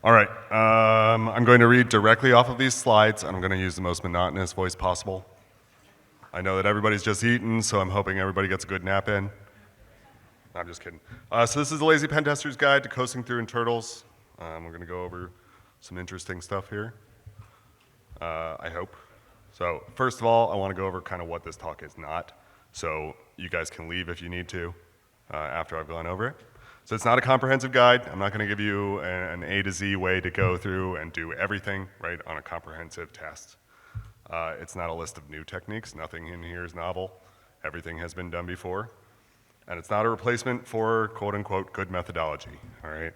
All right, I'm going to read directly off of these slides, and I'm going to use the most monotonous voice possible. I know that everybody's just eaten, so I'm hoping everybody gets a good nap in. No, I'm just kidding. So this is the Lazy Pentester's Guide to Coasting Through in Turtles. We're going to go over some interesting stuff here, I hope. So first of all, I want to go over kind of what this talk is not, so you guys can leave if you need to after I've gone over it. So it's not a comprehensive guide. I'm not going to give you an A to Z way to go through and do everything right on a comprehensive test. It's not a list of new techniques. Nothing in here is novel. Everything has been done before. And it's not a replacement for quote unquote good methodology, all right?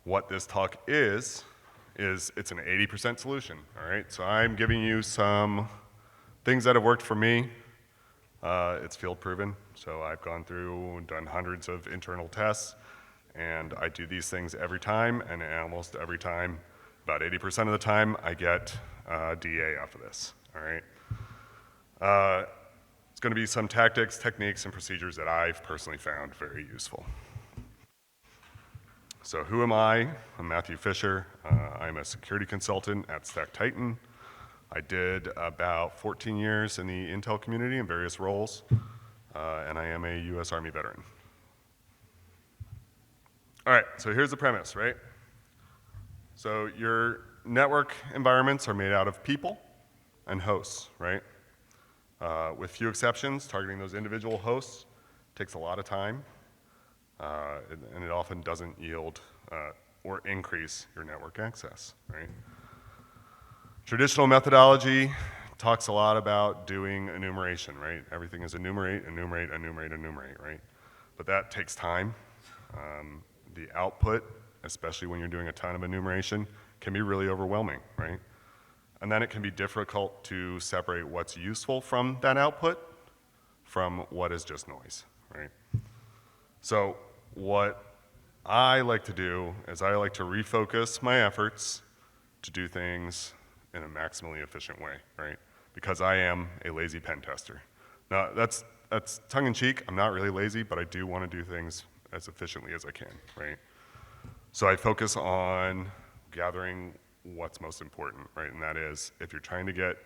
What this talk is it's an 80% solution, all right? So I'm giving you some things that have worked for me. It's field proven, so I've gone through and done hundreds of internal tests, and I do these things every time, and almost every time, about 80% of the time, I get DA off of this, all right? It's going to be some tactics, techniques, and procedures that I've personally found very useful. So who am I? I'm Matthew Fisher. I'm a security consultant at Stack Titan. I did about 14 years in the Intel community in various roles, and I am a US Army veteran. All right, so here's the premise, right? So your network environments are made out of people and hosts, right? With few exceptions, targeting those individual hosts takes a lot of time, and it often doesn't yield or increase your network access, right? Traditional methodology talks a lot about doing enumeration, right? Everything is enumerate, enumerate, enumerate, enumerate, right? But that takes time. The output, especially when you're doing a ton of enumeration, can be really overwhelming, right? And then it can be difficult to separate what's useful from that output from what is just noise, right? So what I like to do is I like to refocus my efforts to do things in a maximally efficient way, right? Because I am a lazy pen tester. Now, that's tongue-in-cheek. I'm not really lazy, but I do want to do things as efficiently as I can, right? So I focus on gathering what's most important, right? And that is, if you're trying to get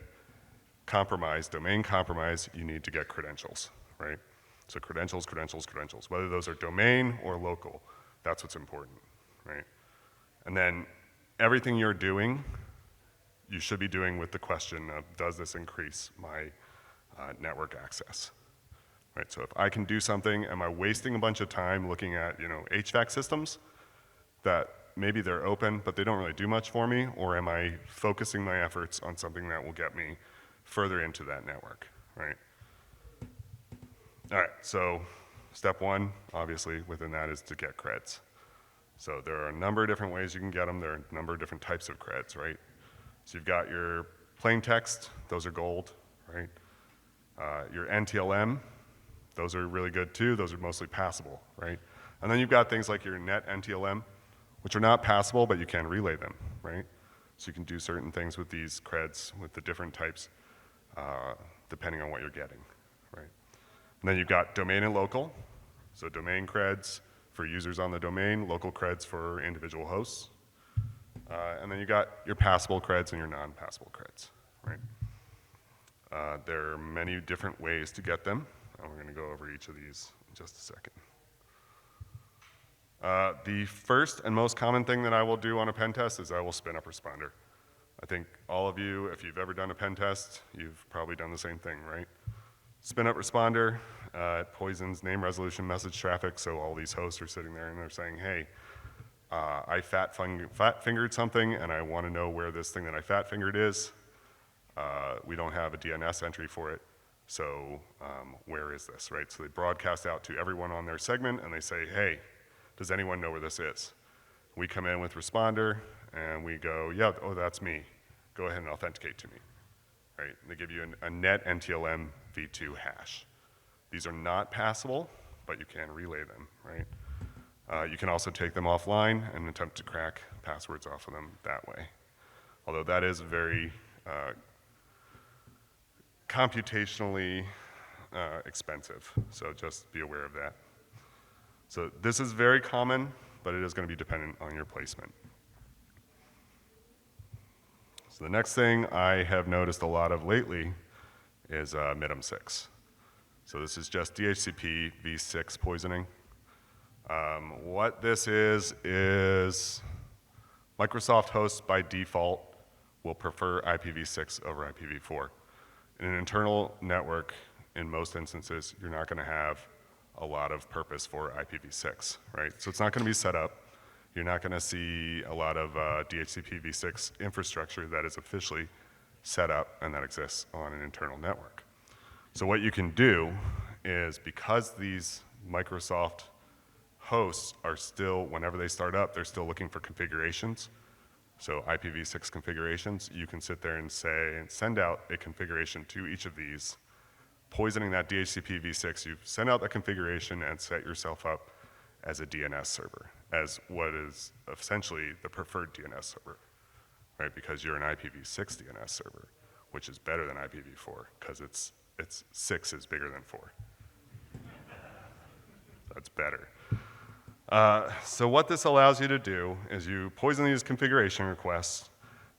compromised, domain compromise, you need to get credentials, right? So credentials, credentials, credentials. Whether those are domain or local, that's what's important, right? And then everything you're doing, you should be doing with the question of, does this increase my network access, right? So if I can do something, am I wasting a bunch of time looking at, HVAC systems that maybe they're open, but they don't really do much for me, or am I focusing my efforts on something that will get me further into that network, right? All right, so step one, obviously, within that is to get creds. So there are a number of different ways you can get them. There are a number of different types of creds, right? So you've got your plain text, those are gold, right? Your NTLM, those are really good too. Those are mostly passable, right? And then you've got things like your net NTLM, which are not passable, but you can relay them, right? So you can do certain things with these creds, with the different types, depending on what you're getting, right? And then you've got domain and local. So domain creds for users on the domain, local creds for individual hosts. And then you got your passable creds and your non-passable creds, right? There are many different ways to get them, and we're going to go over each of these in just a second. The first and most common thing that I will do on a pen test is I will spin up responder. I think all of you, if you've ever done a pen test, you've probably done the same thing, right? Spin up responder, it poisons name resolution message traffic, so all these hosts are sitting there and they're saying, hey, I fat-fingered something and I want to know where this thing that I fat-fingered is. We don't have a DNS entry for it, so where is this, right? So they broadcast out to everyone on their segment and they say, hey, does anyone know where this is? We come in with responder and we go, yeah, oh, that's me. Go ahead and authenticate to me, right? And they give you a net NTLM v2 hash. These are not passable, but you can relay them, right? You can also take them offline and attempt to crack passwords off of them that way. Although that is very computationally expensive, so just be aware of that. So this is very common, but it is going to be dependent on your placement, So the next thing I have noticed a lot of lately is MIDM6. So this is just DHCP v6 poisoning. What this is Microsoft hosts by default will prefer IPv6 over IPv4. In an internal network, in most instances, you're not going to have a lot of purpose for IPv6, right? So it's not going to be set up. You're not going to see a lot of DHCP v6 infrastructure that is officially set up and that exists on an internal network. So what you can do is, because these Microsoft hosts are still, whenever they start up, they're still looking for configurations. So IPv6 configurations, you can sit there and say, and send out a configuration to each of these, poisoning that DHCP v6. You send out that configuration and set yourself up as a DNS server, as what is essentially the preferred DNS server, right? Because you're an IPv6 DNS server, which is better than IPv4, because it's 6 is bigger than 4. That's better. So what this allows you to do is you poison these configuration requests,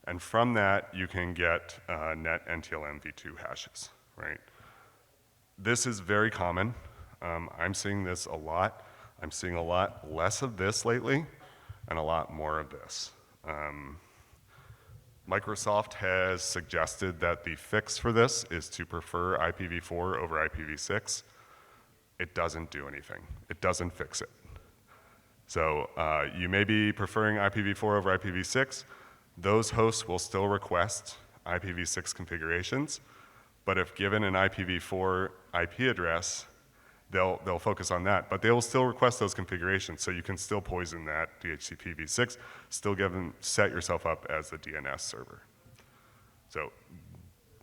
and from that you can get net NTLM v2 hashes, right? This is very common. I'm seeing this a lot. I'm seeing a lot less of this lately and a lot more of this. Microsoft has suggested that the fix for this is to prefer IPv4 over IPv6. It doesn't do anything. It doesn't fix it. So you may be preferring IPv4 over IPv6. Those hosts will still request IPv6 configurations, but if given an IPv4 IP address, they'll focus on that. But they will still request those configurations, so you can still poison that DHCP v6, still set yourself up as the DNS server. So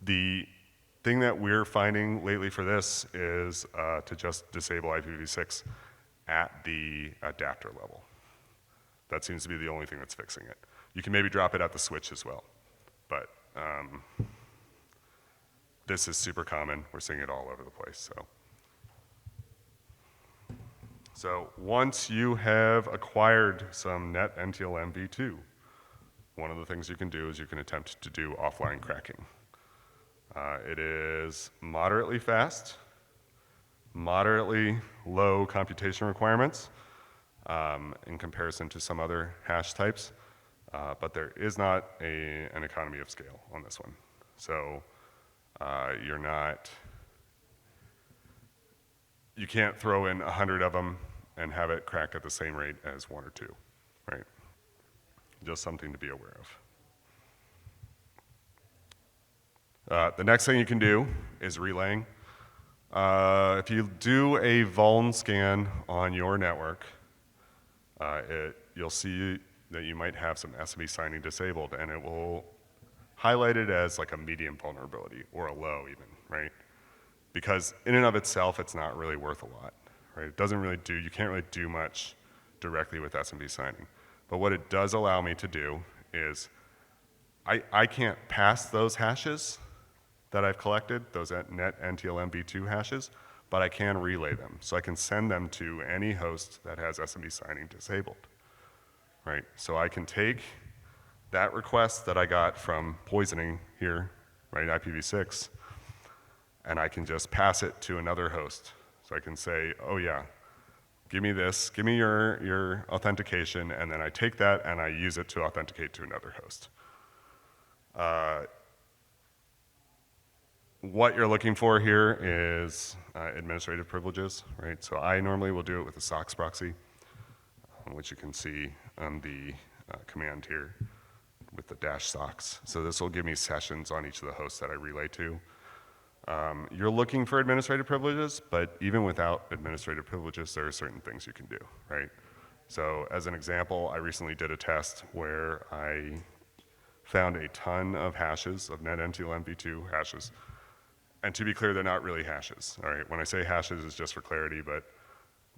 the thing that we're finding lately for this is to just disable IPv6 at the adapter level. That seems to be the only thing that's fixing it. You can maybe drop it at the switch as well, but this is super common. We're seeing it all over the place. So once you have acquired some net NTLM v2, one of the things you can do is you can attempt to do offline cracking. It is moderately fast, moderately low computation requirements in comparison to some other hash types, but there is not an economy of scale on this one. So you can't throw in 100 of them and have it crack at the same rate as 1 or 2, right? Just something to be aware of. The next thing you can do is relaying. If you do a vuln scan on your network, you'll see that you might have some SME signing disabled, and it will highlight it as like a medium vulnerability or a low even, right? Because in and of itself, it's not really worth a lot, right? It doesn't really do, you can't really do much directly with SMB signing. But what it does allow me to do is I can't pass those hashes that I've collected, those net NTLM v2 hashes, but I can relay them. So I can send them to any host that has SMB signing disabled, right? So I can take that request that I got from poisoning here, right, IPv6, and I can just pass it to another host. So I can say, oh yeah, give me this, give me your authentication, and then I take that and I use it to authenticate to another host. What you're looking for here is administrative privileges, right? So I normally will do it with a SOCKS proxy, which you can see on the command here with the -SOCKS. So this will give me sessions on each of the hosts that I relay to. You're looking for administrative privileges, but even without administrative privileges, there are certain things you can do, right? So as an example, I recently did a test where I found a ton of hashes, of net NTLM v2 hashes. And to be clear, they're not really hashes, all right? When I say hashes, it's just for clarity, but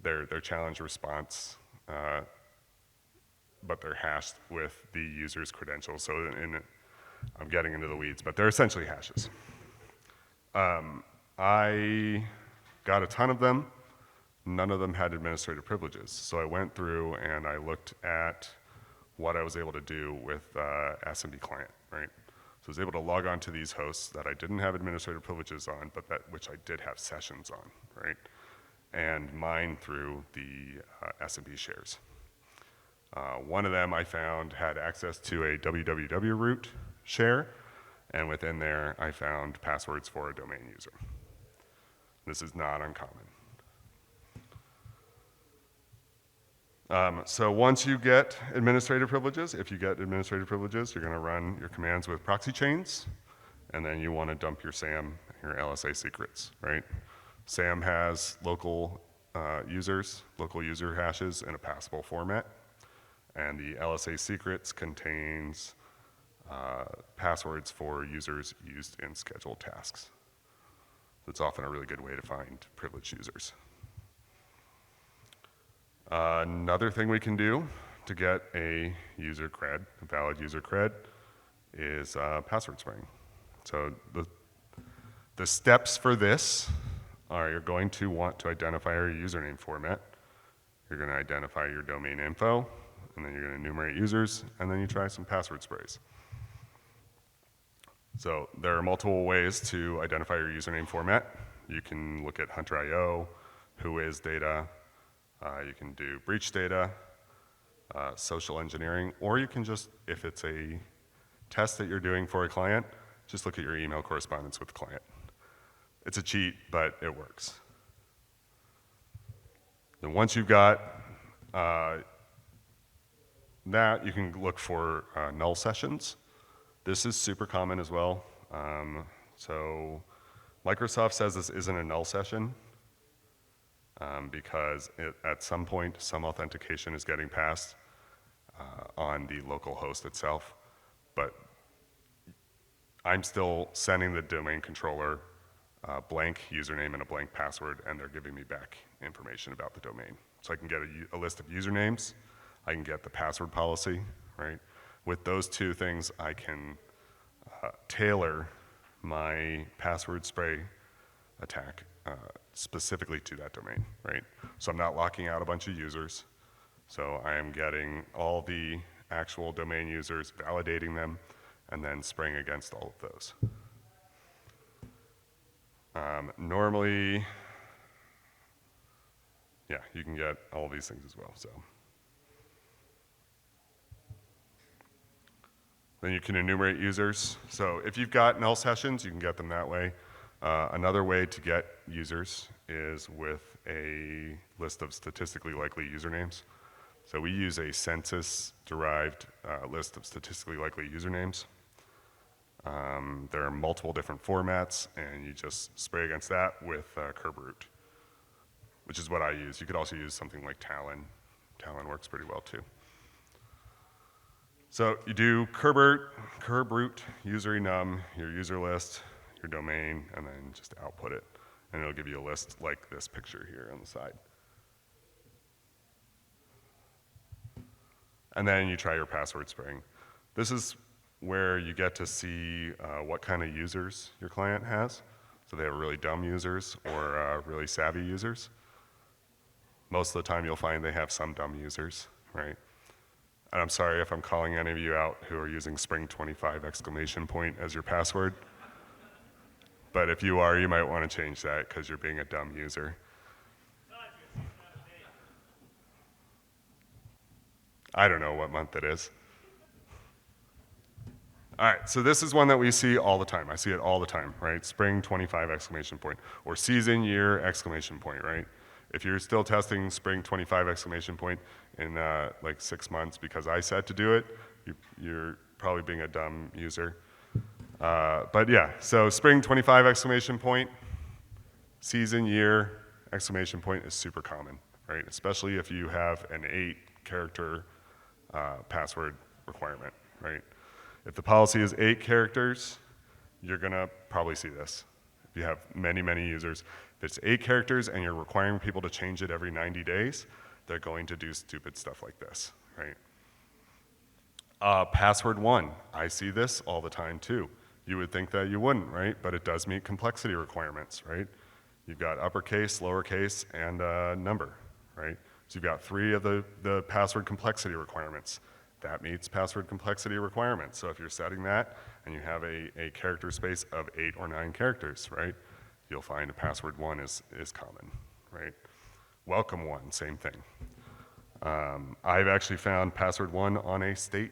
they're challenge response, but they're hashed with the user's credentials. So I'm getting into the weeds, but they're essentially hashes. I got a ton of them. None of them had administrative privileges. So I went through and I looked at what I was able to do with SMB client, right? So I was able to log on to these hosts that I didn't have administrative privileges on, but which I did have sessions on, right? And mine through the S&P shares. One of them I found had access to a www root share, and within there I found passwords for a domain user. This is not uncommon. So once you get administrative privileges, if you get administrative privileges, you're going to run your commands with proxy chains, and then you want to dump your SAM, your LSA secrets, right? SAM has local local user hashes in a passable format, and the LSA secrets contains passwords for users used in scheduled tasks. It's often a really good way to find privileged users. Another thing we can do to get a user cred, a valid user cred, is password spraying. So the steps for this are you're going to want to identify your username format. You're going to identify your domain info, and then you're going to enumerate users, and then you try some password sprays. So there are multiple ways to identify your username format. You can look at Hunter.io, Whois data, you can do breach data, social engineering, or you can just, if it's a test that you're doing for a client, just look at your email correspondence with the client. It's a cheat, but it works. Then once you've got that, you can look for null sessions. This is super common as well. So Microsoft says this isn't a null session because at some point, some authentication is getting passed on the local host itself. But I'm still sending the domain controller a blank username and a blank password, and they're giving me back information about the domain. So I can get a list of usernames, I can get the password policy, right? With those two things, I can tailor my password spray attack specifically to that domain, right? So I'm not locking out a bunch of users. So I am getting all the actual domain users, validating them, and then spraying against all of those. Normally, yeah, you can get all these things as well. So then you can enumerate users. So if you've got null sessions, you can get them that way. Another way to get users is with a list of statistically likely usernames. So we use a census-derived list of statistically likely usernames. There are multiple different formats, and you just spray against that with curb root, which is what I use. You could also use something like Talon. Talon works pretty well too. So you do curb root, user enum, your user list, your domain, and then just output it. And it'll give you a list like this picture here on the side. And then you try your password spraying. This is where you get to see what kind of users your client has. So they have really dumb users or really savvy users. Most of the time you'll find they have some dumb users, right? And I'm sorry if I'm calling any of you out who are using Spring25 exclamation point as your password. But if you are, you might want to change that because you're being a dumb user. I don't know what month it is. All right, so this is one that we see all the time. I see it all the time, right? Spring25 exclamation point, or season year exclamation point, right? If you're still testing Spring25 exclamation point in like 6 months because I said to do it, you're probably being a dumb user. But yeah, so Spring25 exclamation point, season year exclamation point is super common, right? Especially if you have an 8-character password requirement, right? If the policy is 8 characters, you're gonna probably see this. If you have many, many users, if it's 8 characters and you're requiring people to change it every 90 days, they're going to do stupid stuff like this, right? Password 1, I see this all the time too. You would think that you wouldn't, right? But it does meet complexity requirements, right? You've got uppercase, lowercase, and number, right? So you've got 3 of the password complexity requirements. that meets password complexity requirements. So if you're setting that and you have a character space of 8 or 9 characters, right, you'll find a password 1 is common, right? Welcome 1, same thing. I've actually found password 1 on a state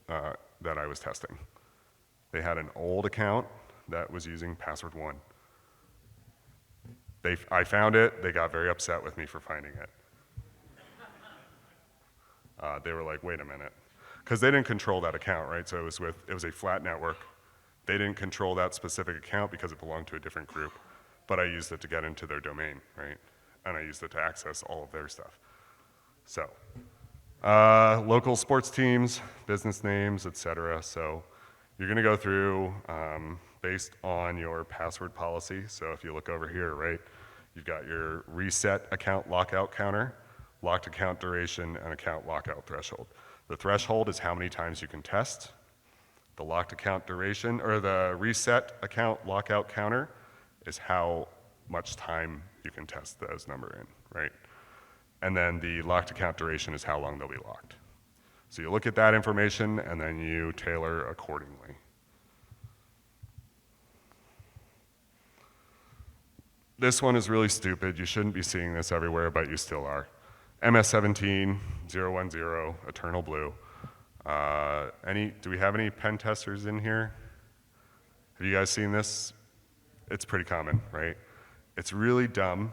that I was testing. They had an old account that was using password 1. I found it, they got very upset with me for finding it. They were like, wait a minute. Because they didn't control that account, right? So it was a flat network. They didn't control that specific account because it belonged to a different group. But I used it to get into their domain, right? And I used it to access all of their stuff. So, local sports teams, business names, etc. So you're gonna go through based on your password policy. So if you look over here, right, you've got your reset account lockout counter, locked account duration, and account lockout threshold. The threshold is how many times you can test. The locked account duration, or the reset account lockout counter, is how much time you can test those number in, right? And then the locked account duration is how long they'll be locked. So you look at that information and then you tailor accordingly. This one is really stupid. You shouldn't be seeing this everywhere, but you still are. MS17, 010, Eternal Blue. Do we have any Pentesters in here? Have you guys seen this? It's pretty common, right? It's really dumb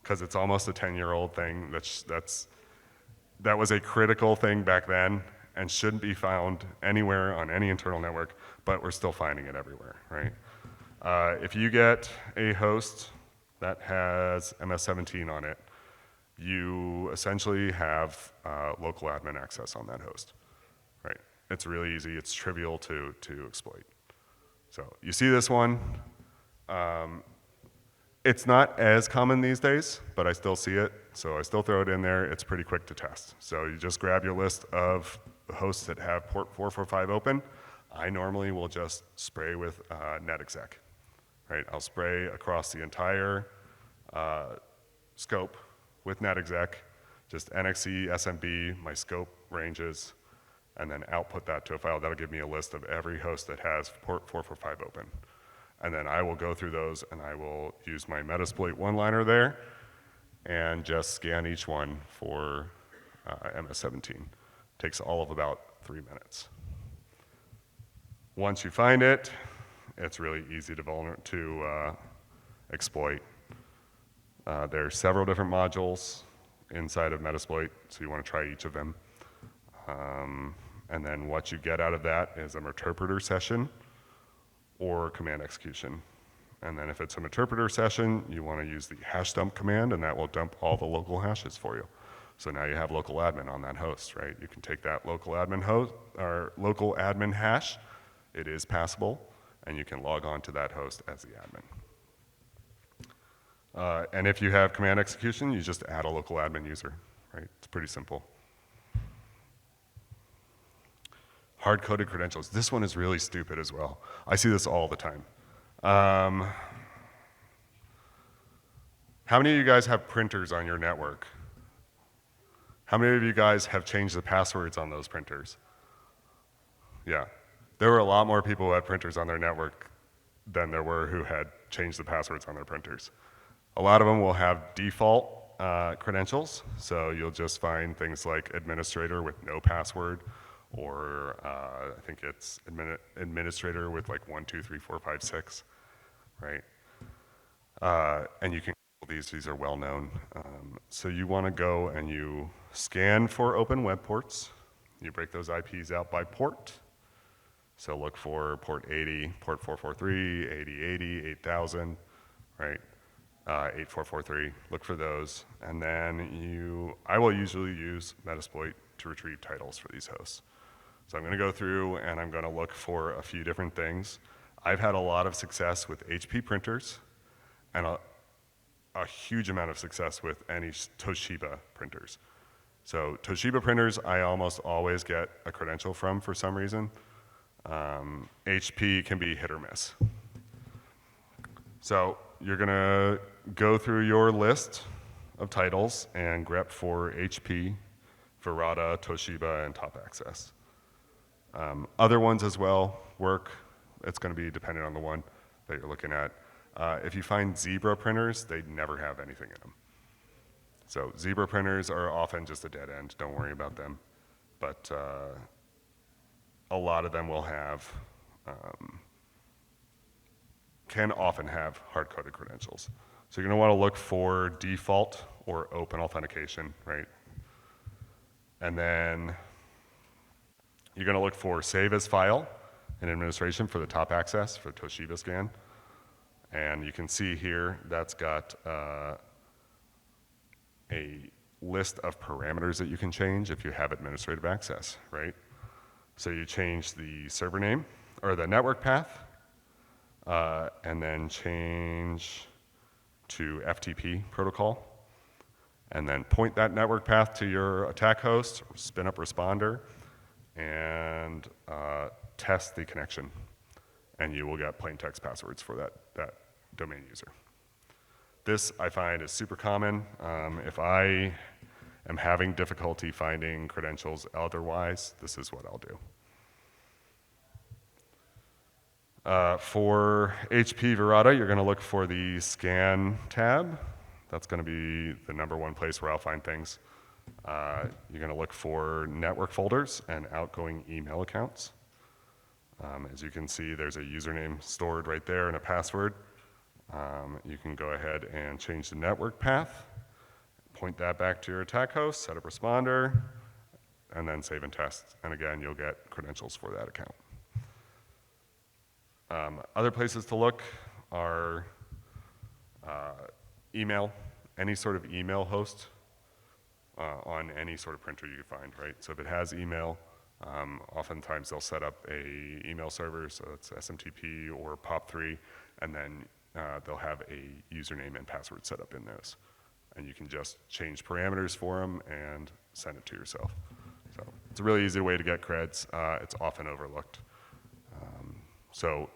because it's almost a 10-year-old thing. That was a critical thing back then and shouldn't be found anywhere on any internal network, but we're still finding it everywhere, right? If you get a host that has MS17 on it, you essentially have local admin access on that host, right? It's really easy. It's trivial to exploit. So you see this one. It's not as common these days, but I still see it, so I still throw it in there. It's pretty quick to test. So you just grab your list of the hosts that have port 445 open. I normally will just spray with netexec, right? I'll spray across the entire scope with netexec, just NXE, SMB, my scope ranges, and then output that to a file. That'll give me a list of every host that has port 445 open. And then I will go through those and I will use my Metasploit one-liner there and just scan each one for MS17. Takes all of about 3 minutes. Once you find it, it's really easy to exploit. There are several different modules inside of Metasploit, so you want to try each of them. And then what you get out of that is an interpreter session or command execution. And then if it's an interpreter session, you want to use the hash dump command, and that will dump all the local hashes for you. So now you have local admin on that host, right? You can take that local admin host or local admin hash. It is passable, and you can log on to that host as the admin. And if you have command execution, you just add a local admin user, right? It's pretty simple. Hard-coded credentials. This one is really stupid as well. I see this all the time. How many of you guys have printers on your network? How many of you guys have changed the passwords on those printers? Yeah. There were a lot more people who had printers on their network than there were who had changed the passwords on their printers. A lot of them will have default credentials, so you'll just find things like administrator with no password, or I think it's administrator with like 1, 2, 3, 4, 5, 6, right? And you can these are well known. So you want to go and you scan for open web ports. You break those IPs out by port. So look for port 80, port 443, 8080, 8000, right? 8443. Look for those, and then I will usually use Metasploit to retrieve titles for these hosts. So I'm going to go through and I'm going to look for a few different things. I've had a lot of success with HP printers and a huge amount of success with any Toshiba printers. So Toshiba printers, I almost always get a credential from for some reason. HP can be hit or miss. So you're going to go through your list of titles and grep for HP Virata, Toshiba, and Top Access. Other ones as well work. It's going to be dependent on the one that you're looking at. If you find Zebra printers, they never have anything in them. So Zebra printers are often just a dead end. Don't worry about them. But a lot of them will have, can often have hard-coded credentials. So you're going to want to look for default or open authentication, right? And then you're going to look for save as file in administration for the top access for Toshiba scan. And you can see here that's got a list of parameters that you can change if you have administrative access, right? So you change the server name or the network path, and then change to FTP protocol, and then point that network path to your attack host, spin up responder, and test the connection. And you will get plain text passwords for that domain user. This, I find, is super common. If I am having difficulty finding credentials otherwise, this is what I'll do. For HP Virata, you're going to look for the scan tab. That's going to be the #1 place where I'll find things. You're going to look for network folders and outgoing email accounts. As you can see, there's a username stored right there and a password. You can go ahead and change the network path, point that back to your attack host, set up responder, and then save and test. And again, you'll get credentials for that account. Other places to look are email, any sort of email host on any sort of printer you find, right? So if it has email, oftentimes they'll set up a email server, so it's SMTP or POP3, and then they'll have a username and password set up in those. And you can just change parameters for them and send it to yourself. So it's a really easy way to get creds. It's often overlooked. So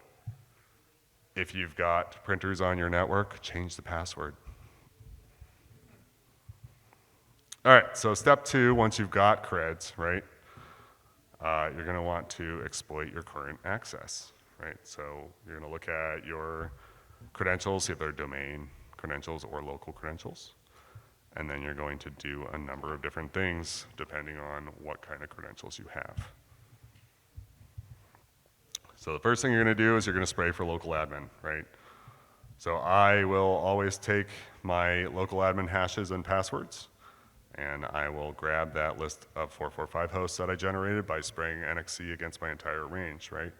if you've got printers on your network, change the password. All right, so step 2, once you've got creds, right, you're going to want to exploit your current access, right? So you're going to look at your credentials, see if they're domain credentials or local credentials. And then you're going to do a number of different things depending on what kind of credentials you have. So the first thing you're going to do is you're going to spray for local admin, right? So I will always take my local admin hashes and passwords, and I will grab that list of 445 hosts that I generated by spraying NXC against my entire range, right?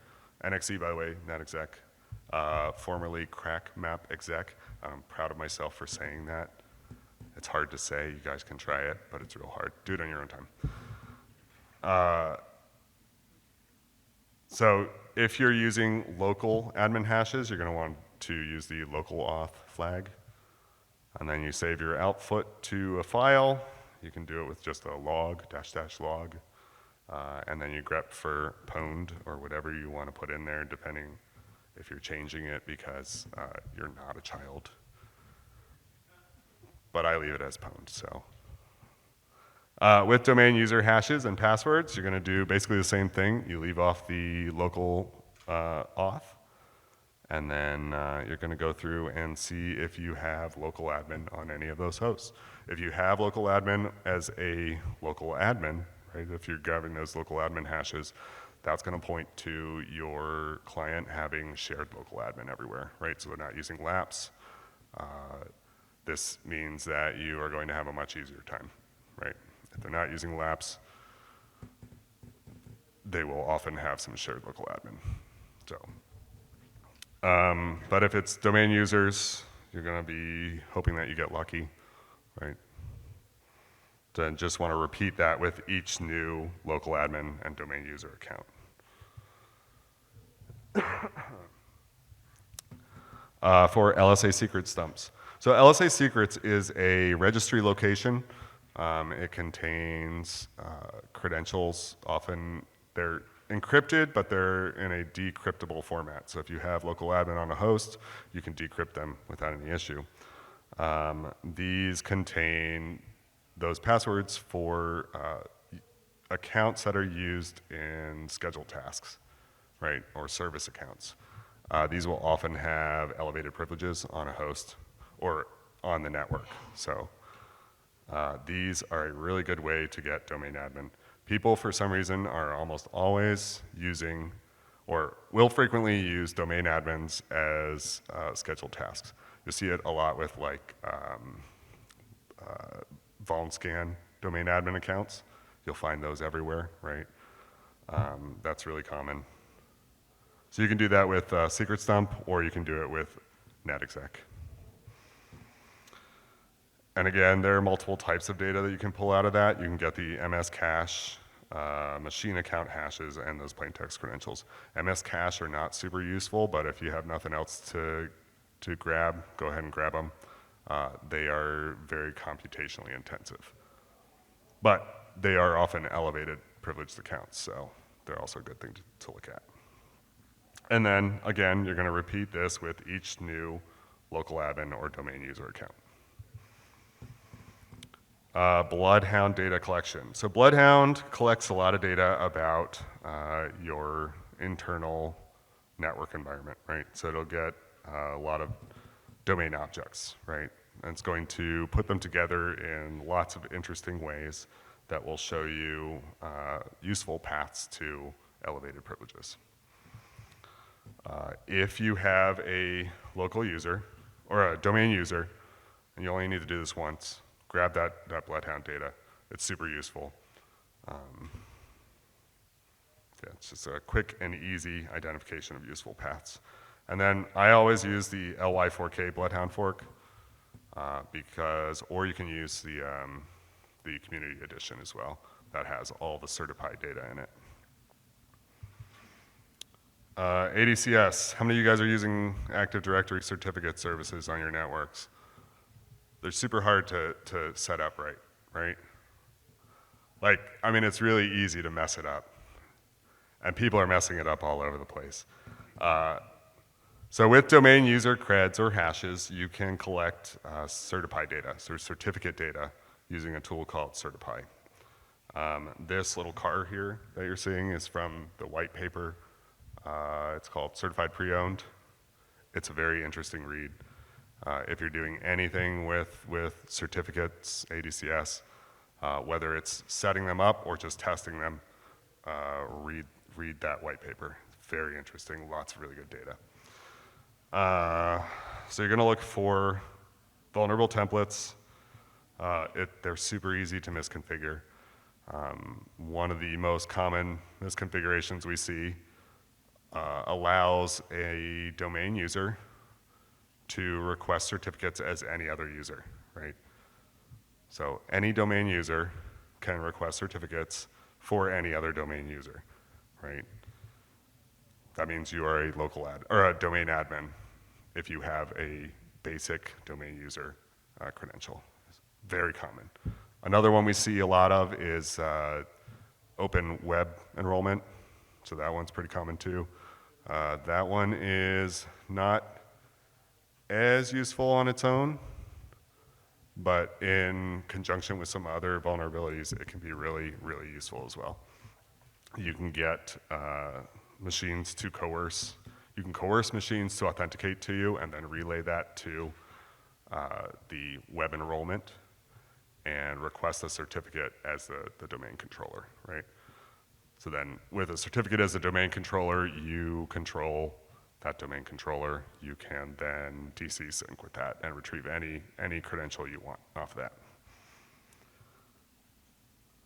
NXC, by the way, not exec, formerly crack map exec. I'm proud of myself for saying that. It's hard to say. You guys can try it, but it's real hard. Do it on your own time. So if you're using local admin hashes, you're going to want to use the local auth flag. And then you save your output to a file. You can do it with just a log, -- log. And then you grep for pwned or whatever you want to put in there, depending if you're changing it because you're not a child. But I leave it as pwned, so. With domain user hashes and passwords, you're going to do basically the same thing. You leave off the local auth, and then you're going to go through and see if you have local admin on any of those hosts. If you have local admin as a local admin, right, if you're grabbing those local admin hashes, that's going to point to your client having shared local admin everywhere, right? So they're not using laps. This means that you are going to have a much easier time, right? If they're not using laps, they will often have some shared local admin. So, but if it's domain users, you're going to be hoping that you get lucky, right? Then just want to repeat that with each new local admin and domain user account. For LSA secret stumps. So LSA secrets is a registry location. It contains credentials. Often they're encrypted, but they're in a decryptable format. So if you have local admin on a host, you can decrypt them without any issue. These contain those passwords for accounts that are used in scheduled tasks, right, or service accounts. These will often have elevated privileges on a host or on the network. So these are a really good way to get domain admin. People, for some reason, are almost always using or will frequently use domain admins as scheduled tasks. You'll see it a lot with like vuln-scan domain admin accounts. You'll find those everywhere, right? That's really common. So you can do that with secret stump, or you can do it with netexec. And again, there are multiple types of data that you can pull out of that. You can get the MS cache, machine account hashes, and those plain text credentials. MS cache are not super useful, but if you have nothing else to grab, go ahead and grab them. They are very computationally intensive. But they are often elevated privileged accounts, so they're also a good thing to look at. And then, again, you're going to repeat this with each new local admin or domain user account. Bloodhound data collection. So Bloodhound collects a lot of data about your internal network environment, right? So it'll get a lot of domain objects, right? And it's going to put them together in lots of interesting ways that will show you useful paths to elevated privileges. If you have a local user or a domain user, and you only need to do this once, grab that Bloodhound data. It's super useful. Yeah, it's just a quick and easy identification of useful paths. And then I always use the ly4k Bloodhound fork or you can use the community edition as well. That has all the certified data in it. ADCS, how many of you guys are using Active Directory certificate services on your networks? They're super hard to set up right? Like, I mean, it's really easy to mess it up. And people are messing it up all over the place. So with domain user creds or hashes, you can collect certified data, so certificate data, using a tool called Certify. This little car here that you're seeing is from the white paper. It's called Certified Pre-Owned. It's a very interesting read. If you're doing anything with certificates, ADCS, whether it's setting them up or just testing them, read that white paper. Very interesting, lots of really good data. So you're gonna look for vulnerable templates. They're super easy to misconfigure. One of the most common misconfigurations we see allows a domain user to request certificates as any other user, right? So any domain user can request certificates for any other domain user, right? That means you are a local or a domain admin if you have a basic domain user credential. It's very common. Another one we see a lot of is open web enrollment. So that one's pretty common too. That one is not as useful on its own, but in conjunction with some other vulnerabilities, it can be really, really useful as well. You can get machines to coerce. You can coerce machines to authenticate to you and then relay that to the web enrollment and request a certificate as the domain controller, right? So then with a certificate as a domain controller, you control that domain controller. You can then DC sync with that and retrieve any credential you want off of that.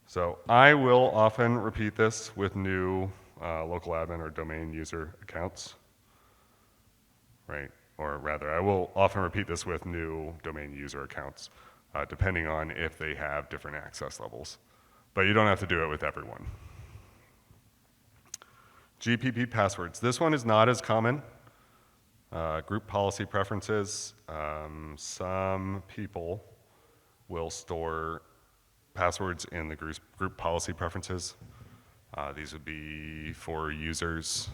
So I will often repeat this with new local admin or domain user accounts, right? Or rather, I will often repeat this with new domain user accounts, depending on if they have different access levels. But you don't have to do it with everyone. GPP passwords. This one is not as common. Group policy preferences. Some people will store passwords in the group policy preferences. These would be for users.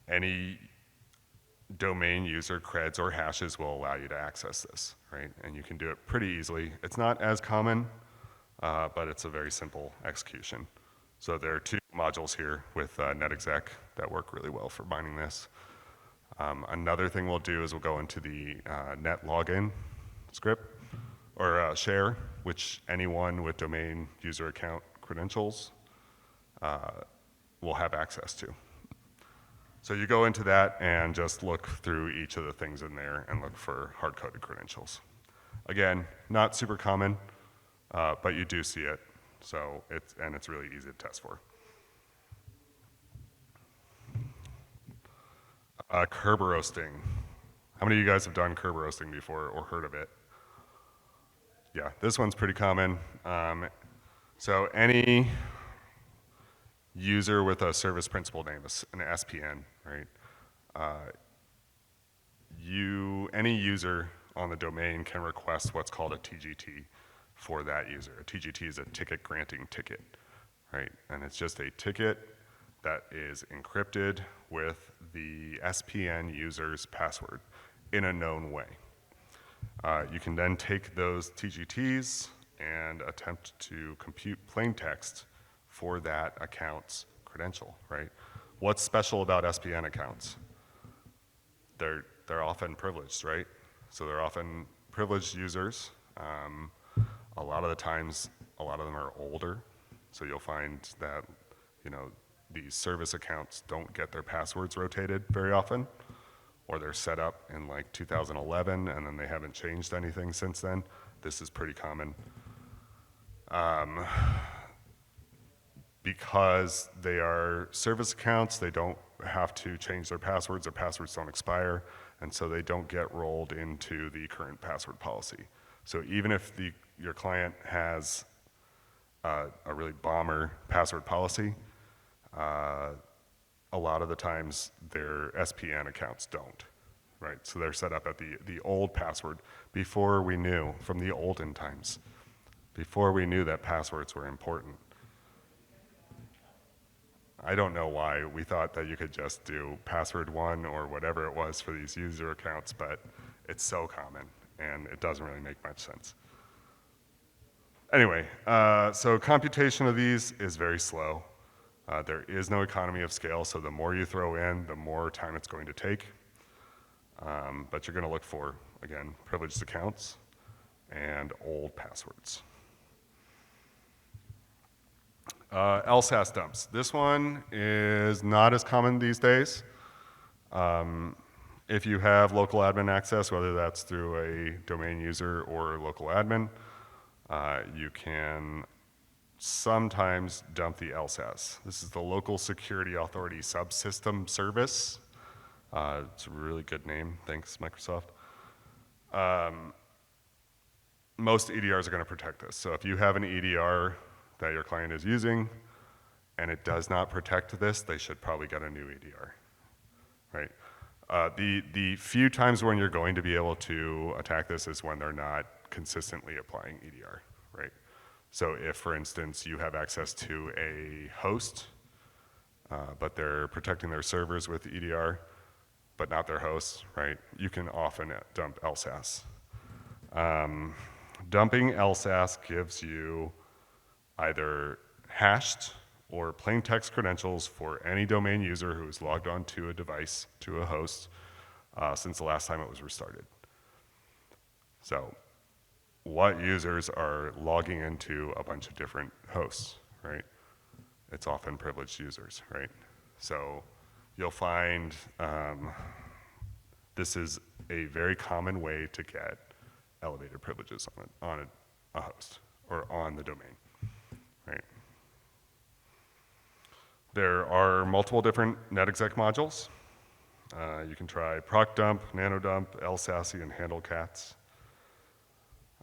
Any domain user creds or hashes will allow you to access this, right? And you can do it pretty easily. It's not as common but it's a very simple execution. So there are two modules here with netexec that work really well for binding this. Another thing we'll do is we'll go into the net login script, or share, which anyone with domain user account credentials will have access to. So you go into that and just look through each of the things in there and look for hard-coded credentials. Again, not super common, but you do see it. So it's really easy to test for. Kerberoasting. How many of you guys have done Kerberoasting before or heard of it? Yeah, this one's pretty common. So any user with a service principal name, an SPN, right? Any user on the domain can request what's called a TGT for that user. A TGT is a ticket granting ticket, right? And it's just a ticket that is encrypted with the SPN user's password in a known way. You can then take those TGTs and attempt to compute plain text for that account's credential, right? What's special about SPN accounts? They're often privileged, right? So they're often privileged users. A lot of the times, a lot of them are older. So you'll find that, these service accounts don't get their passwords rotated very often, or they're set up in like 2011 and then they haven't changed anything since then. This is pretty common. Because they are service accounts, they don't have to change their passwords don't expire, and so they don't get rolled into the current password policy. So even if your client has a really bomber password policy, a lot of the times their SPN accounts don't, right? So they're set up at the old password before we knew, from the olden times, before we knew that passwords were important. I don't know why we thought that you could just do password 1 or whatever it was for these user accounts, but it's so common and it doesn't really make much sense. Anyway, so computation of these is very slow. There is no economy of scale, so the more you throw in, the more time it's going to take. But you're going to look for, again, privileged accounts and old passwords. LSAS dumps. This one is not as common these days. If you have local admin access, whether that's through a domain user or local admin, you can sometimes dump the LSAS. This is the Local Security Authority Subsystem Service. It's a really good name, thanks Microsoft. Most EDRs are going to protect this. So if you have an EDR that your client is using and it does not protect this, they should probably get a new EDR, right? The few times when you're going to be able to attack this is when they're not consistently applying EDR, right? So if, for instance, you have access to a host, but they're protecting their servers with EDR, but not their hosts, right? You can often dump LSAS. Dumping LSAS gives you either hashed or plain text credentials for any domain user who is logged on to a device, to a host, since the last time it was restarted. So what users are logging into a bunch of different hosts, right? It's often privileged users, right? So you'll find this is a very common way to get elevated privileges on a host or on the domain, right? There are multiple different netexec modules. You can try procdump, nanodump, LSASI, and handlecats.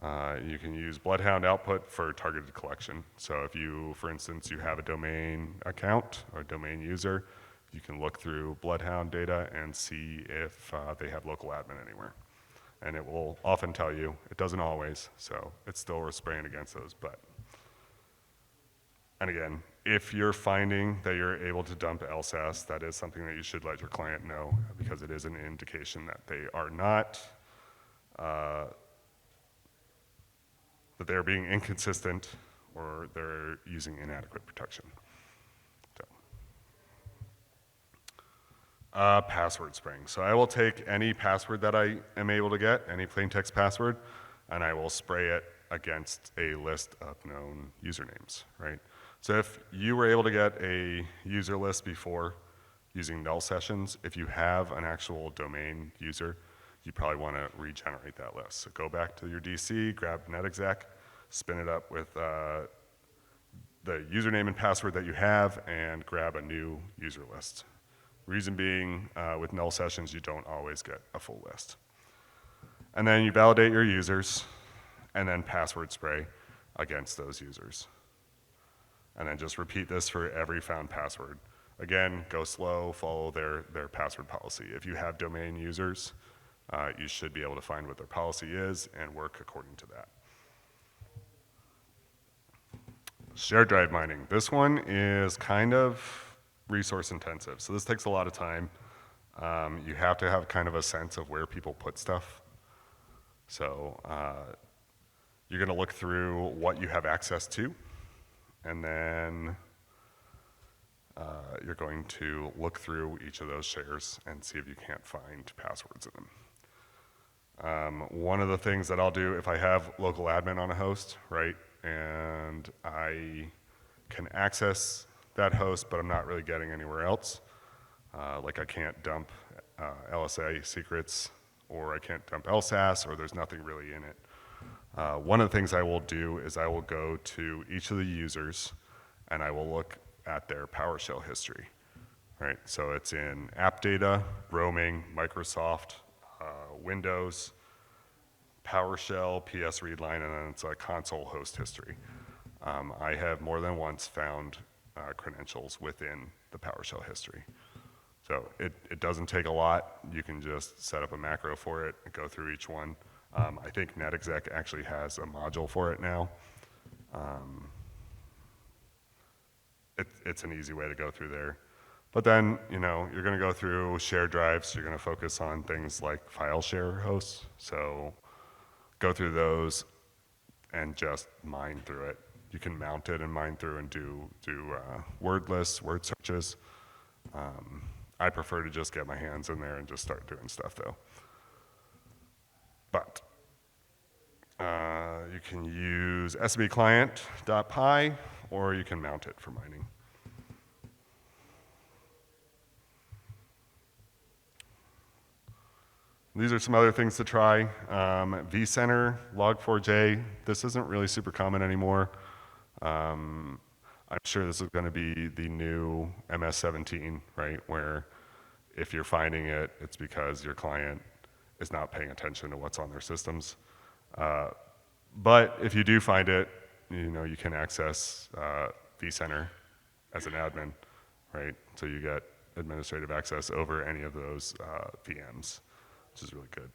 You can use Bloodhound output for targeted collection. So if you, for instance, you have a domain account or a domain user, you can look through Bloodhound data and see if they have local admin anywhere. And it will often tell you. It doesn't always, so it's still we're spraying against those. And again, if you're finding that you're able to dump LSAS, that is something that you should let your client know, because it is an indication that they are not, that they're being inconsistent or they're using inadequate protection. So. Password spraying. So I will take any password that I am able to get, any plain text password, and I will spray it against a list of known usernames, right? So if you were able to get a user list before using null sessions, if you have an actual domain user, you probably want to regenerate that list. So go back to your DC, grab netexec, spin it up with the username and password that you have, and grab a new user list. Reason being, with null sessions, you don't always get a full list. And then you validate your users, and then password spray against those users. And then just repeat this for every found password. Again, go slow, follow their password policy. If you have domain users, you should be able to find what their policy is and work according to that. Shared drive mining. This one is kind of resource intensive. So this takes a lot of time. You have to have kind of a sense of where people put stuff. So you're going to look through what you have access to, and then you're going to look through each of those shares and see if you can't find passwords in them. One of the things that I'll do if I have local admin on a host, right, and I can access that host, but I'm not really getting anywhere else. Like I can't dump LSA secrets, or I can't dump LSAS, or there's nothing really in it. One of the things I will do is I will go to each of the users and I will look at their PowerShell history, right? So it's in app data, roaming, Microsoft, Windows, PowerShell, PS readline, and then it's a console host history. I have more than once found credentials within the PowerShell history. So it doesn't take a lot. You can just set up a macro for it and go through each one. I think netexec actually has a module for it now. It's an easy way to go through there. But then, you're going to go through shared drives. You're going to focus on things like file share hosts. So go through those and just mine through it. You can mount it and mine through and do word lists, word searches. I prefer to just get my hands in there and just start doing stuff, though. But you can use sbclient.py, or you can mount it for mining. These are some other things to try. vCenter, log4j. This isn't really super common anymore. I'm sure this is going to be the new MS-17, right? Where if you're finding it, it's because your client is not paying attention to what's on their systems. But if you do find it, you can access vCenter as an admin, right? So you get administrative access over any of those VMs, which is really good.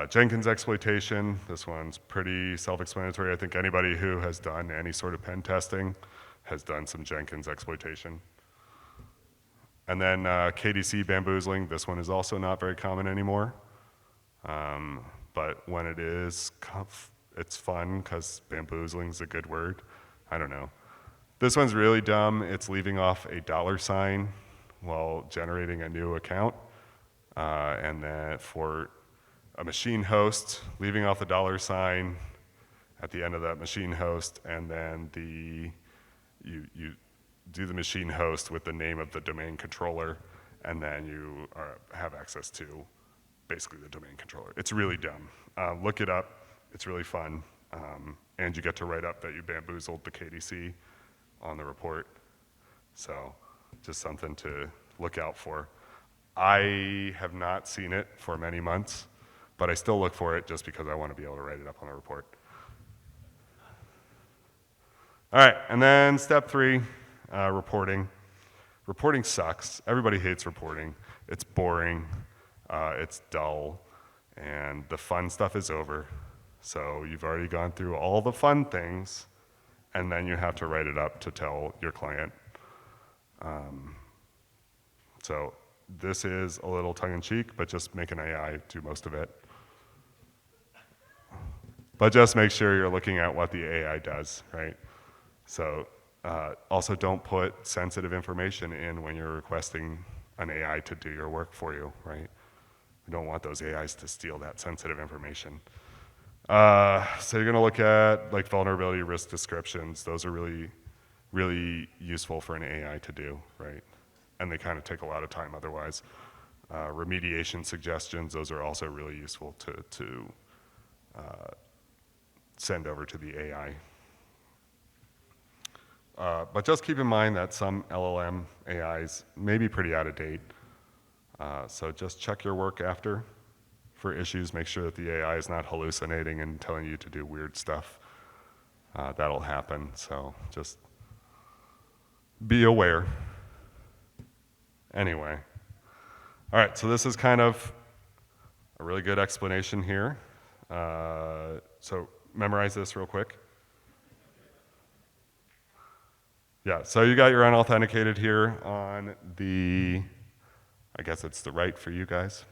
Jenkins exploitation, this one's pretty self-explanatory. I think anybody who has done any sort of pen testing has done some Jenkins exploitation. And then KDC bamboozling, this one is also not very common anymore. But when it is, it's fun because bamboozling is a good word. I don't know. This one's really dumb. It's leaving off a $ while generating a new account. And then for a machine host, leaving off the $ at the end of that machine host, and then you do the machine host with the name of the domain controller, and then you have access to basically the domain controller. It's really dumb. Look it up. It's really fun. And you get to write up that you bamboozled the KDC on the report. So just something to look out for. I have not seen it for many months, but I still look for it just because I want to be able to write it up on a report. All right, and then step 3, reporting. Reporting sucks. Everybody hates reporting. It's boring, it's dull, and the fun stuff is over. So you've already gone through all the fun things, and then you have to write it up to tell your client. So this is a little tongue-in-cheek, but just make an AI do most of it. But just make sure you're looking at what the AI does, right? So also don't put sensitive information in when you're requesting an AI to do your work for you, right? We don't want those AIs to steal that sensitive information. So you're gonna look at like vulnerability risk descriptions. Those are really, really useful for an AI to do, right? And they kind of take a lot of time otherwise. Remediation suggestions, those are also really useful to send over to the AI. But just keep in mind that some LLM AIs may be pretty out of date. So just check your work after for issues. Make sure that the AI is not hallucinating and telling you to do weird stuff. That'll happen, so just be aware. Anyway. All right, so this is kind of a really good explanation here. So memorize this real quick. Yeah, so you got your unauthenticated here on the, I guess it's the right for you guys.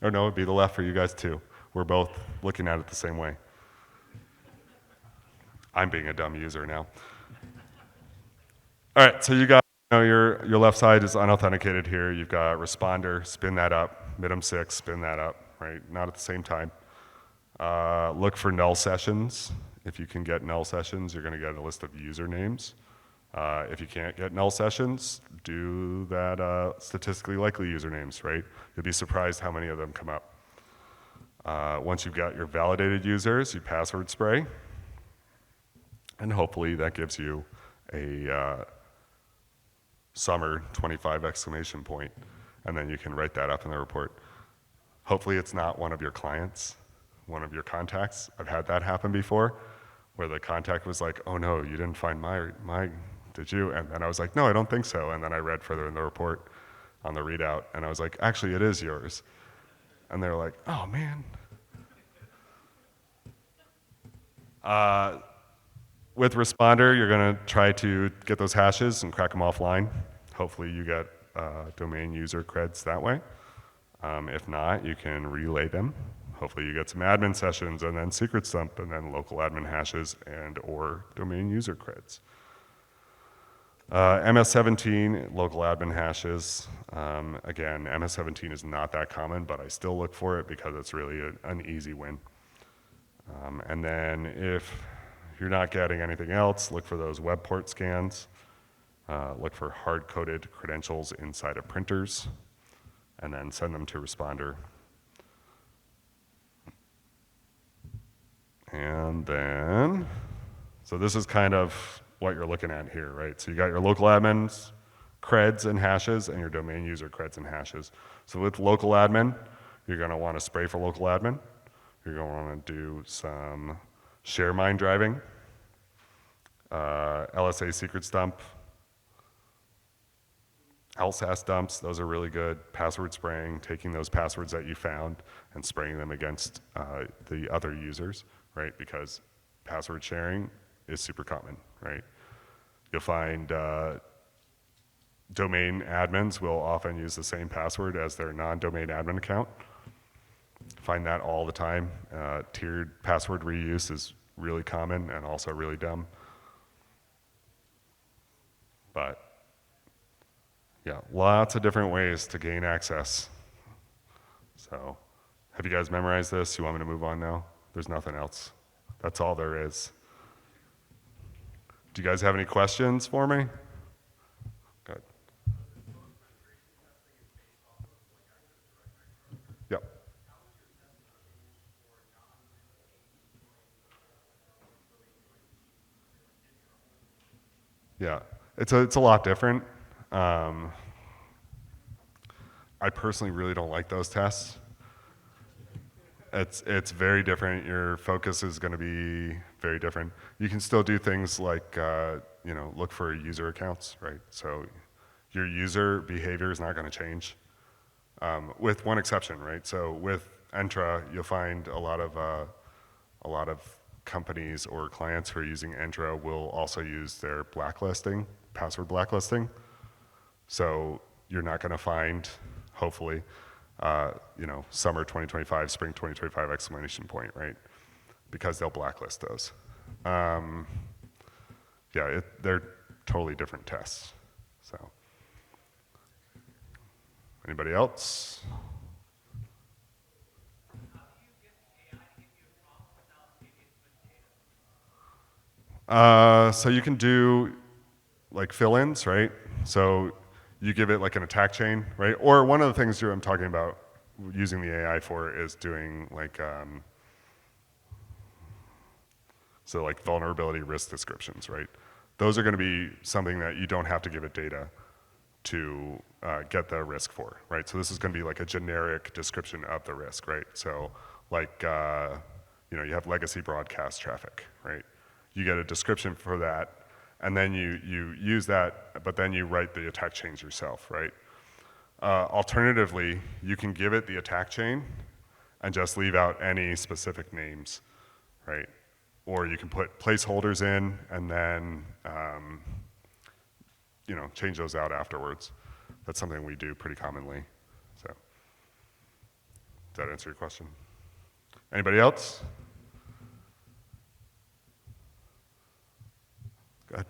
Or no, it'd be the left for you guys too. We're both looking at it the same way. I'm being a dumb user now. All right, so you got your left side is unauthenticated here. You've got responder, spin that up, midem 6, spin that up, right? Not at the same time. Look for null sessions. If you can get null sessions, you're gonna get a list of usernames. If you can't get null sessions, do that statistically likely usernames, right? You'll be surprised how many of them come up. Once you've got your validated users, you password spray, and hopefully that gives you a summer 25 exclamation point, and then you can write that up in the report. Hopefully it's not one of your clients, one of your contacts. I've had that happen before, where the contact was like, oh no, you didn't find my, did you? And then I was like, no, I don't think so. And then I read further in the report on the readout, and I was like, actually it is yours. And they were like, oh man. With responder, you're gonna try to get those hashes and crack them offline. Hopefully you get domain user creds that way. If not, you can relay them. Hopefully you get some admin sessions and then secret dump and then local admin hashes and or domain user creds. MS-17, local admin hashes. Again, MS-17 is not that common, but I still look for it because it's really an easy win. And then if you're not getting anything else, look for those web port scans. Look for hard-coded credentials inside of printers, and then send them to responder. And then, so this is kind of what you're looking at here, right? So you got your local admins, creds and hashes, and your domain user creds and hashes. So with local admin, you're gonna wanna spray for local admin. You're gonna wanna do some share mine driving, LSA secrets dump, LSAS dumps, those are really good. Password spraying, taking those passwords that you found and spraying them against the other users, right? Because password sharing is super common, right? You'll find domain admins will often use the same password as their non-domain admin account. Find that all the time. Tiered password reuse is really common and also really dumb. But yeah, lots of different ways to gain access. So, have you guys memorized this? You want me to move on now? There's nothing else. That's all there is. Do you guys have any questions for me? Good. Yep. Yeah, it's a lot different. I personally really don't like those tests. It's very different. Your focus is going to be very different. You can still do things like look for user accounts, right? So your user behavior is not going to change, with one exception, right? So with Entra, you'll find a lot of companies or clients who are using Entra will also use their blacklisting, password blacklisting. So you're not going to find, hopefully, summer 2025, spring 2025 exclamation point, right? because they'll blacklist those. Yeah, they're totally different tests. So, anybody else? So you can do like fill-ins, right? So you give it like an attack chain, right? Or one of the things I'm talking about using the AI for is doing like, so like vulnerability risk descriptions, right? Those are gonna be something that you don't have to give it data to get the risk for, right? So this is gonna be like a generic description of the risk, right? So like, you have legacy broadcast traffic, right? You get a description for that, and then you use that, but then you write the attack chains yourself, right? Alternatively, you can give it the attack chain and just leave out any specific names, right? Or you can put placeholders in and then change those out afterwards. That's something we do pretty commonly. So, does that answer your question? Anybody else? Go ahead.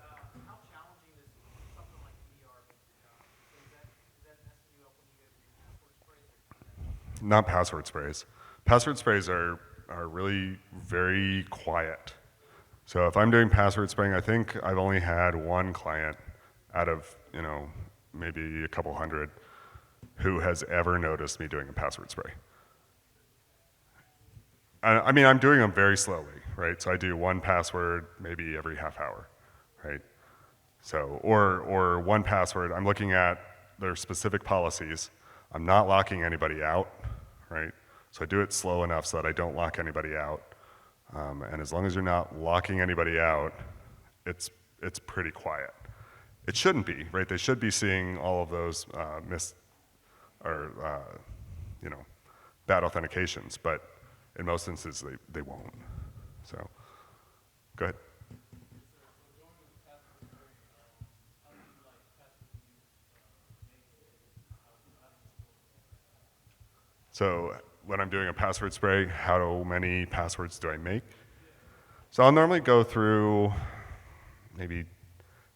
How challenging is something like VR make your job? Does that mess you up when you get your password sprays? Not password sprays. Password sprays are really very quiet. So if I'm doing password spraying, I think I've only had one client out of maybe a couple hundred who has ever noticed me doing a password spray. I mean, I'm doing them very slowly, right? So I do one password maybe every half hour, right? So, or one password, I'm looking at their specific policies. I'm not locking anybody out, right? So I do it slow enough so that I don't lock anybody out. And as long as you're not locking anybody out, it's pretty quiet. It shouldn't be, right? They should be seeing all of those bad authentications, but in most instances they won't. So, go ahead. So when I'm doing a password spray, how many passwords do I make? So I'll normally go through maybe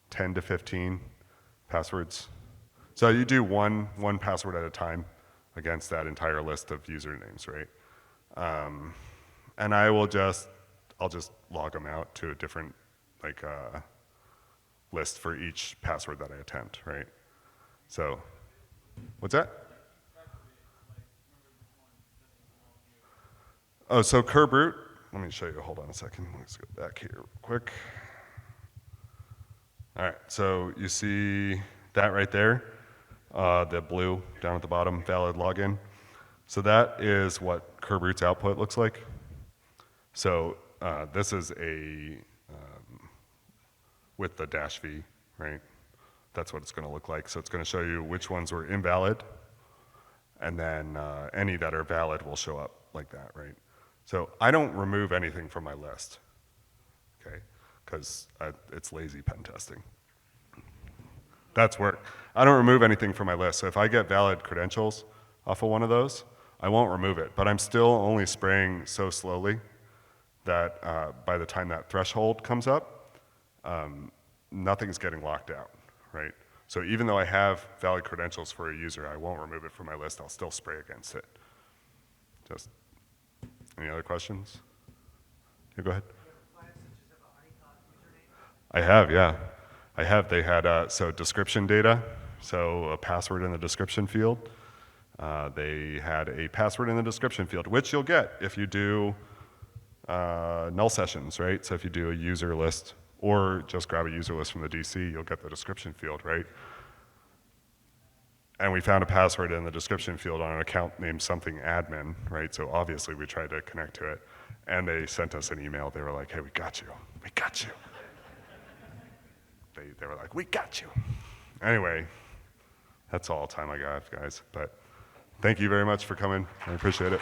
10 to 15 passwords. So you do one password at a time against that entire list of usernames, right? And I'll just log them out to a different list for each password that I attempt, right? So, what's that? Oh, so curb root, let me show you, hold on a second. Let's go back here real quick. All right, so you see that right there, the blue down at the bottom, valid login. So that is what curb root's output looks like. So this is with the -v, right? That's what it's gonna look like. So it's gonna show you which ones were invalid, and then any that are valid will show up like that, right? So I don't remove anything from my list, okay? Because it's lazy pen testing. That's work. I don't remove anything from my list. So if I get valid credentials off of one of those, I won't remove it. But I'm still only spraying so slowly that by the time that threshold comes up, nothing's getting locked out, right? So even though I have valid credentials for a user, I won't remove it from my list. I'll still spray against it. Just any other questions? Yeah, go ahead. I have, yeah. I have. They had, so description data, so a password in the description field. They had a password in the description field, which you'll get if you do null sessions, right? So if you do a user list, or just grab a user list from the DC, you'll get the description field, right? And we found a password in the description field on an account named something admin, right? So obviously we tried to connect to it. And they sent us an email. They were like, hey, we got you. We got you. They were like, we got you. Anyway, that's all the time I got, guys. But thank you very much for coming. I appreciate it.